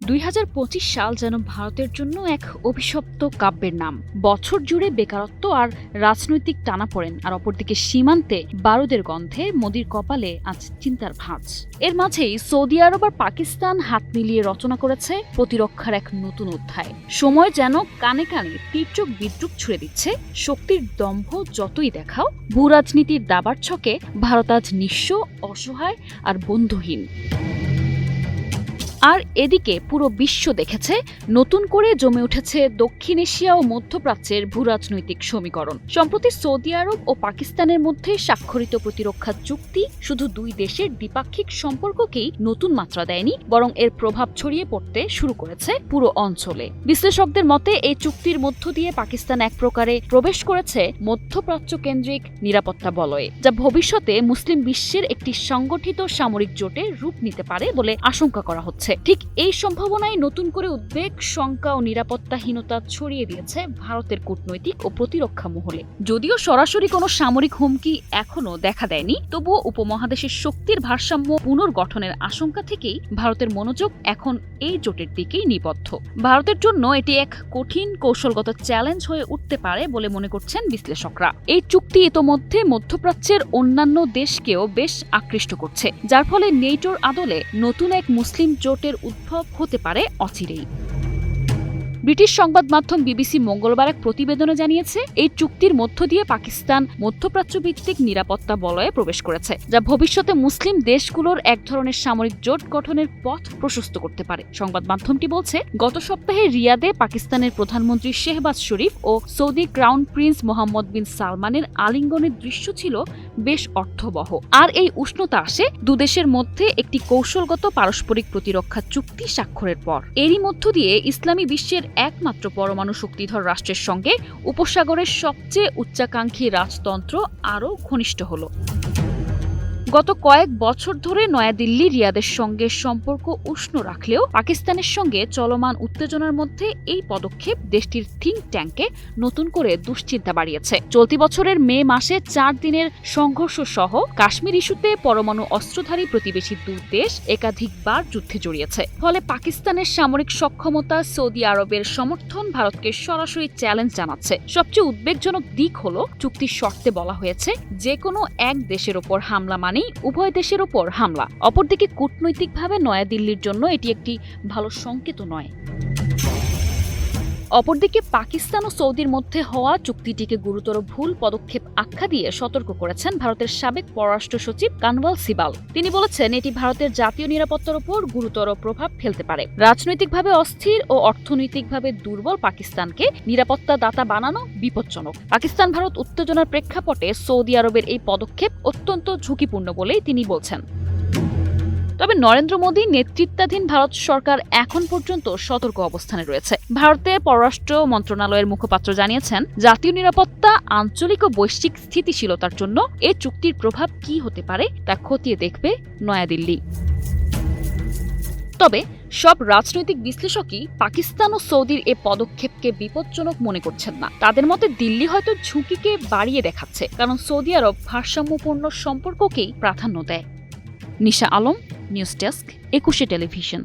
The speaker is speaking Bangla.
2025 সাল যেন ভারতের জন্য এক অভিশপ্ত কাব্যের নাম। বছর জুড়ে বেকারত্ব আর রাজনৈতিক টানাপোড়েন, আর অপরদিকে সীমান্তে বারুদের গন্ধে মোদির কপালে আজ চিন্তার ভাঁজ। এর মাঝেই সৌদি আরব আর পাকিস্তান হাত মিলিয়ে রচনা করেছে প্রতিরক্ষার এক নতুন অধ্যায়। সময় যেন কানে কানে তীর্যক বিদ্রুপ ছুড়ে দিচ্ছে। শক্তির দম্ভ যতই দেখাও, ভূরাজনীতির দাবার ছকে ভারত আজ নিঃস্ব, অসহায় আর বন্ধুহীন। আর এদিকে পুরো বিশ্ব দেখেছে নতুন করে জমে উঠেছে দক্ষিণ এশিয়া ও মধ্যপ্রাচ্যের ভূরাজনৈতিক সমীকরণ। সম্প্রতি সৌদি আরব ও পাকিস্তানের মধ্যে স্বাক্ষরিত প্রতিরক্ষা চুক্তি শুধু দুই দেশের দ্বিপাক্ষিক সম্পর্ককেই নতুন মাত্রা দেয়নি, বরং এর প্রভাব ছড়িয়ে পড়তে শুরু করেছে পুরো অঞ্চলে। বিশ্লেষকদের মতে এই চুক্তির মধ্য দিয়ে পাকিস্তান এক প্রকারে প্রবেশ করেছে মধ্যপ্রাচ্য কেন্দ্রিক নিরাপত্তা বলয়ে, যা ভবিষ্যতে মুসলিম বিশ্বের একটি সংগঠিত সামরিক জোটের রূপ নিতে পারে বলে আশঙ্কা করা হচ্ছে। ঠিক এই সম্ভাবনায় নতুন করে উদ্বেগ, শঙ্কা ও নিরাপত্তাহীনতা ছড়িয়ে দিয়েছে ভারতের কূটনৈতিক ও প্রতিরক্ষা মহলে। যদিও সরাসরি কোনো সামরিক হুমকি এখনো দেখা দেয়নি, তবুও উপমহাদেশের শক্তির ভারসাম্য পুনর্গঠনের আশঙ্কা থেকেই ভারতের মনোযোগ এখন এই জোটের দিকেই নিবদ্ধ। ভারতের জন্য এটি এক কঠিন কৌশলগত চ্যালেঞ্জ হয়ে উঠতে পারে বলে মনে করছেন বিশ্লেষকরা। এই চুক্তি ইতোমধ্যে মধ্যপ্রাচ্যের অন্যান্য দেশকেও বেশ আকৃষ্ট করছে, যার ফলে নেটোর আদলে নতুন এক মুসলিম জোটের উদ্ভব হতে পারে অচিরেই। ব্রিটিশ সংবাদ মাধ্যম বিবিসি মঙ্গলবার এক প্রতিবেদনে জানিয়েছে, এই চুক্তির মধ্য দিয়ে পাকিস্তান মধ্যপ্রাচ্য ভিত্তিক নিরাপত্তা বলয়ে প্রবেশ করেছে, যা ভবিষ্যতে মুসলিম দেশগুলোর এক ধরনের সামরিক জোট গঠনের পথ প্রশস্ত করতে পারে। সংবাদ মাধ্যমটি বলছে, গত সপ্তাহে রিয়াদে পাকিস্তানের প্রধানমন্ত্রী শেহবাজ শরীফ ও সৌদি ক্রাউন প্রিন্স মোহাম্মদ বিন সালমানের আলিঙ্গনের দৃশ্য ছিল বেশ অর্থবহ। আর এই উষ্ণতা আসে দুদেশের মধ্যে একটি কৌশলগত পারস্পরিক প্রতিরক্ষা চুক্তি স্বাক্ষরের পর। এরই মধ্য দিয়ে ইসলামী বিশ্বের একমাত্র পরমাণু শক্তিধর রাষ্ট্রের সঙ্গে উপসাগরের সবচেয়ে উচ্চাকাঙ্ক্ষী রাজতন্ত্র আরও ঘনিষ্ঠ হল। গত কয়েক বছর ধরে নয়াদিল্লি রিয়াদের সঙ্গে সম্পর্ক উষ্ণ রাখলেও পাকিস্তানের সঙ্গে চলমান উত্তেজনার মধ্যে এই পদক্ষেপ দেশটির থিঙ্ক ট্যাঙ্কে নতুন করে দুশ্চিন্তা বাড়িয়েছে। চলতি বছরের মে মাসে 4 দিনের সংঘর্ষ সহ কাশ্মীর ইস্যুতে পরমাণু অস্ত্রধারী প্রতিবেশী দুই দেশ একাধিকবার যুদ্ধে জড়িয়েছে। ফলে পাকিস্তানের সামরিক সক্ষমতা, সৌদি আরবের সমর্থন ভারতকে সরাসরি চ্যালেঞ্জ জানাচ্ছে। সবচেয়ে উদ্বেগজনক দিক হল চুক্তির শর্তে বলা হয়েছে, যে কোনো এক দেশের ওপর হামলা মানে উভয় দেশের ওপর হামলা। অপরদিকে কূটনৈতিকভাবে নয়াদিল্লির জন্য এটি একটি ভালো সংকেত নয়। অপরদিকে পাকিস্তান ও সৌদির মধ্যে হওয়া চুক্তিটিকে গুরুতর ভুল পদক্ষেপ আখ্যা দিয়ে সতর্ক করেছেন ভারতের সাবেক পররাষ্ট্র সচিব কানওয়াল সিবাল। তিনি বলেছেন, এটি ভারতের জাতীয় নিরাপত্তার উপর গুরুতর প্রভাব ফেলতে পারে। রাজনৈতিকভাবে অস্থির ও অর্থনৈতিকভাবে দুর্বল পাকিস্তানকে নিরাপত্তা দাতা বানানো বিপজ্জনক। পাকিস্তান ভারত উত্তেজনার প্রেক্ষাপটে সৌদি আরবের এই পদক্ষেপ অত্যন্ত ঝুঁকিপূর্ণ বলেই তিনি বলছেন। তবে নরেন্দ্র মোদী নেতৃত্বাধীন ভারত সরকার এখন পর্যন্ত সতর্ক অবস্থানে রয়েছে। ভারতের পররাষ্ট্র মন্ত্রণালয়ের মুখপাত্র জানিয়েছেন, জাতীয় নিরাপত্তা, আঞ্চলিক ও বৈশ্বিক স্থিতিশীলতার জন্য এই চুক্তির প্রভাব কি হতে পারে তা খতিয়ে দেখবে নয়াদিল্লি। তবে সব রাজনৈতিক বিশ্লেষকই পাকিস্তান ও সৌদির এ পদক্ষেপকে বিপজ্জনক মনে করছেন না। তাদের মতে দিল্লি হয়তো ঝুঁকিকে বাড়িয়ে দেখাচ্ছে, কারণ সৌদি আরব ভারসাম্যপূর্ণ সম্পর্ককেই প্রাধান্য দেয়। নিশা আলম, নিউজ ডেস্ক, 21 টেলিভিশন।